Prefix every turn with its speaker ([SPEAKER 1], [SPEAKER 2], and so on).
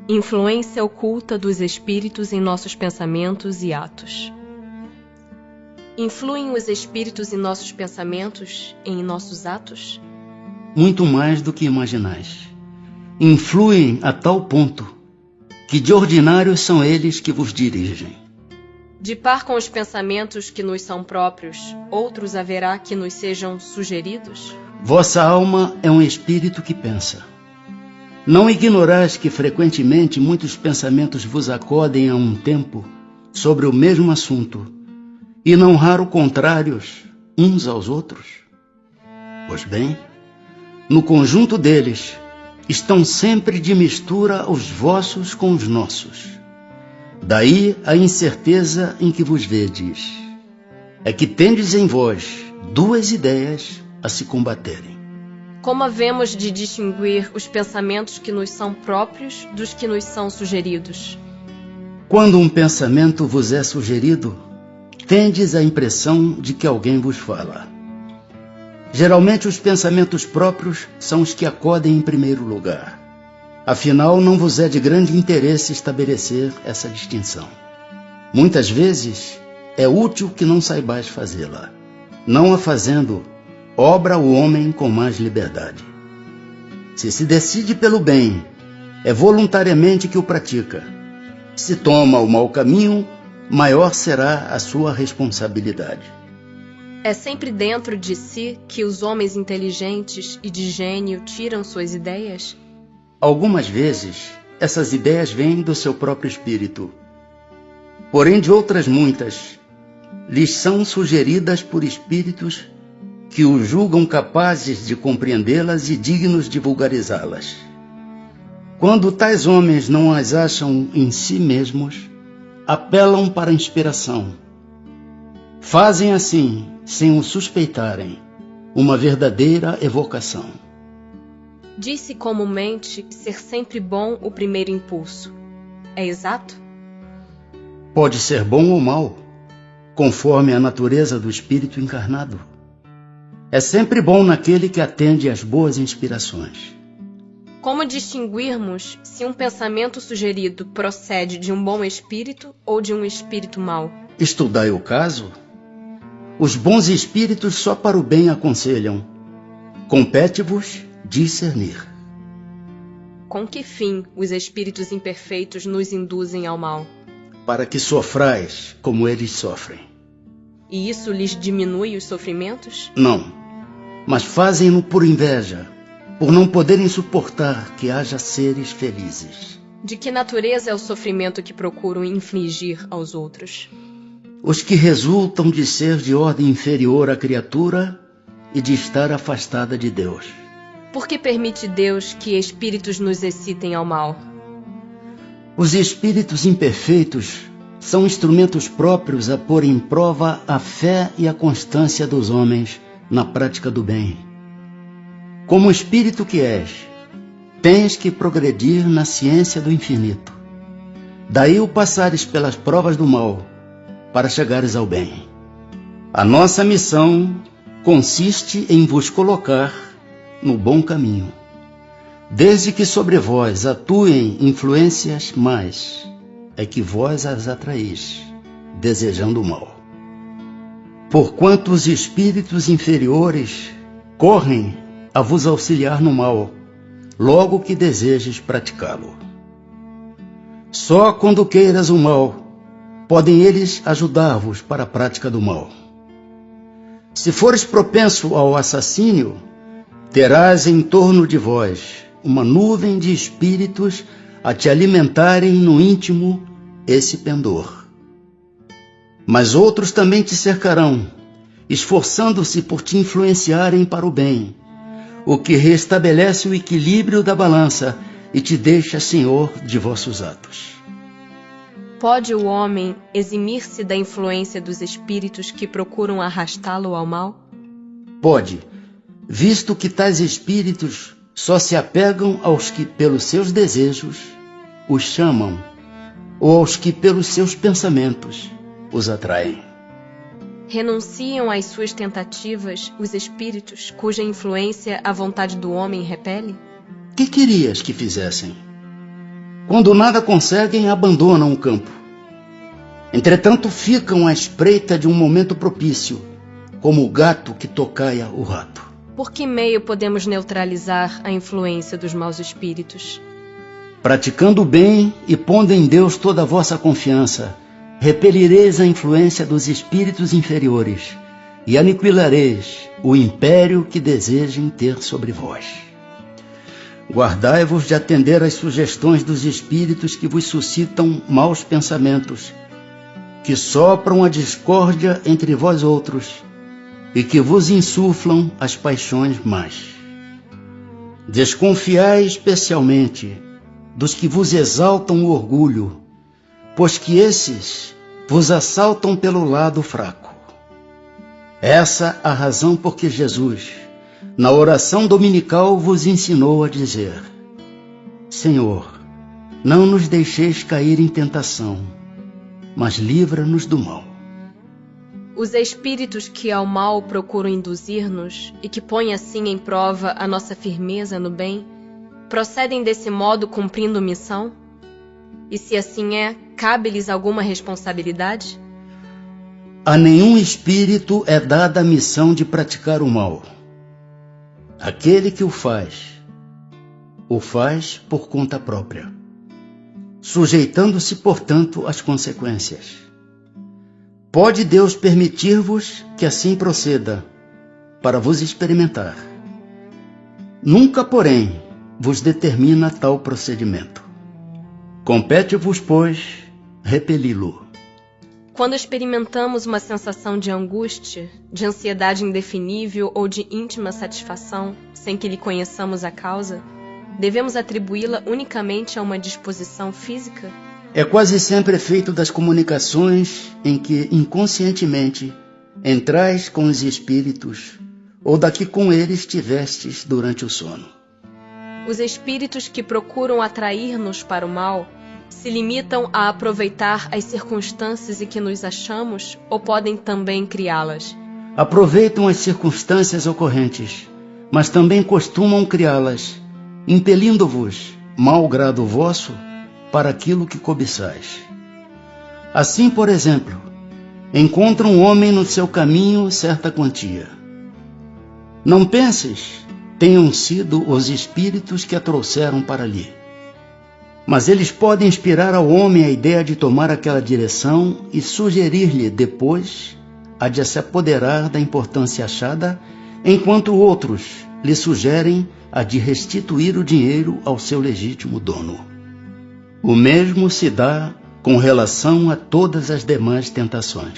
[SPEAKER 1] Influência oculta dos espíritos em nossos pensamentos e atos. Influem os espíritos em nossos pensamentos e em nossos atos?
[SPEAKER 2] Muito mais do que imaginais. Influem a tal ponto que de ordinário são eles que vos dirigem.
[SPEAKER 1] De par com os pensamentos que nos são próprios, outros haverá que nos sejam sugeridos?
[SPEAKER 2] Vossa alma é um espírito que pensa. Não ignorais que frequentemente muitos pensamentos vos acodem a um tempo sobre o mesmo assunto, e não raro contrários uns aos outros? Pois bem, no conjunto deles estão sempre de mistura os vossos com os nossos. Daí a incerteza em que vos vedes. É que tendes em vós duas ideias a se combaterem.
[SPEAKER 1] Como havemos de distinguir os pensamentos que nos são próprios dos que nos são sugeridos?
[SPEAKER 2] Quando um pensamento vos é sugerido, tendes a impressão de que alguém vos fala. Geralmente os pensamentos próprios são os que acodem em primeiro lugar. Afinal, não vos é de grande interesse estabelecer essa distinção. Muitas vezes é útil que não saibais fazê-la. Não a fazendo, obra o homem com mais liberdade. Se decide pelo bem, é voluntariamente que o pratica. Se toma o mau caminho, maior será a sua responsabilidade.
[SPEAKER 1] É sempre dentro de si que os homens inteligentes e de gênio tiram suas ideias?
[SPEAKER 2] Algumas vezes, essas ideias vêm do seu próprio espírito. Porém, de outras muitas, lhes são sugeridas por espíritos que o julgam capazes de compreendê-las e dignos de vulgarizá-las. Quando tais homens não as acham em si mesmos, apelam para a inspiração. Fazem assim, sem o suspeitarem, uma verdadeira evocação.
[SPEAKER 1] Diz-se comumente ser sempre bom o primeiro impulso. É exato?
[SPEAKER 2] Pode ser bom ou mau, conforme a natureza do espírito encarnado. É sempre bom naquele que atende às boas inspirações.
[SPEAKER 1] Como distinguirmos se um pensamento sugerido procede de um bom espírito ou de um espírito mau?
[SPEAKER 2] Estudai o caso. Os bons espíritos só para o bem aconselham. Compete-vos discernir.
[SPEAKER 1] Com que fim os espíritos imperfeitos nos induzem ao mal?
[SPEAKER 2] Para que sofrais como eles sofrem.
[SPEAKER 1] E isso lhes diminui os sofrimentos?
[SPEAKER 2] Não, mas fazem-no por inveja, por não poderem suportar que haja seres felizes.
[SPEAKER 1] De que natureza é o sofrimento que procuram infligir aos outros?
[SPEAKER 2] Os que resultam de ser de ordem inferior à criatura e de estar afastada de Deus.
[SPEAKER 1] Por que permite Deus que espíritos nos excitem ao mal?
[SPEAKER 2] Os espíritos imperfeitos são instrumentos próprios a pôr em prova a fé e a constância dos homens na prática do bem. Como espírito que és, tens que progredir na ciência do infinito. Daí o passares pelas provas do mal, para chegares ao bem. A nossa missão consiste em vos colocar no bom caminho, desde que sobre vós atuem influências más, é que vós as atraís, desejando o mal. Porquanto os espíritos inferiores correm a vos auxiliar no mal, logo que desejes praticá-lo. Só quando queiras o mal, podem eles ajudar-vos para a prática do mal. Se fores propenso ao assassínio, terás em torno de vós uma nuvem de espíritos a te alimentarem no íntimo esse pendor. Mas outros também te cercarão, esforçando-se por te influenciarem para o bem, o que restabelece o equilíbrio da balança e te deixa senhor de vossos atos.
[SPEAKER 1] Pode o homem eximir-se da influência dos espíritos que procuram arrastá-lo ao mal?
[SPEAKER 2] Pode, visto que tais espíritos só se apegam aos que, pelos seus desejos, os chamam, ou aos que, pelos seus pensamentos, os atraem.
[SPEAKER 1] Renunciam às suas tentativas os espíritos cuja influência a vontade do homem repele?
[SPEAKER 2] Que querias que fizessem? Quando nada conseguem, abandonam o campo. Entretanto, ficam à espreita de um momento propício, como o gato que tocaia o rato.
[SPEAKER 1] Por que meio podemos neutralizar a influência dos maus espíritos?
[SPEAKER 2] Praticando o bem e pondo em Deus toda a vossa confiança, repelireis a influência dos espíritos inferiores e aniquilareis o império que desejem ter sobre vós. Guardai-vos de atender às sugestões dos espíritos que vos suscitam maus pensamentos, que sopram a discórdia entre vós outros e que vos insuflam as paixões más. Desconfiai especialmente dos que vos exaltam o orgulho, pois que esses vos assaltam pelo lado fraco. Essa a razão por que Jesus, na oração dominical, vos ensinou a dizer: Senhor, não nos deixeis cair em tentação, mas livra-nos do mal.
[SPEAKER 1] Os espíritos que ao mal procuram induzir-nos e que põem assim em prova a nossa firmeza no bem, procedem desse modo cumprindo missão? E se assim é, cabe-lhes alguma responsabilidade?
[SPEAKER 2] A nenhum espírito é dada a missão de praticar o mal. Aquele que o faz por conta própria, sujeitando-se, portanto, às consequências. Pode Deus permitir-vos que assim proceda, para vos experimentar. Nunca, porém, vos determina tal procedimento. Compete-vos, pois, repeli-lo.
[SPEAKER 1] Quando experimentamos uma sensação de angústia, de ansiedade indefinível ou de íntima satisfação, sem que lhe conheçamos a causa, devemos atribuí-la unicamente a uma disposição física?
[SPEAKER 2] É quase sempre efeito das comunicações em que, inconscientemente, entrais com os espíritos ou da que com eles tivestes durante o sono.
[SPEAKER 1] Os espíritos que procuram atrair-nos para o mal se limitam a aproveitar as circunstâncias em que nos achamos ou podem também criá-las?
[SPEAKER 2] Aproveitam as circunstâncias ocorrentes, mas também costumam criá-las, impelindo-vos, mau grado vosso, para aquilo que cobiçais. Assim, por exemplo, encontra um homem no seu caminho certa quantia. Não penses, tenham sido os espíritos que a trouxeram para ali. Mas eles podem inspirar ao homem a ideia de tomar aquela direção e sugerir-lhe depois a de se apoderar da importância achada, enquanto outros lhe sugerem a de restituir o dinheiro ao seu legítimo dono. O mesmo se dá com relação a todas as demais tentações.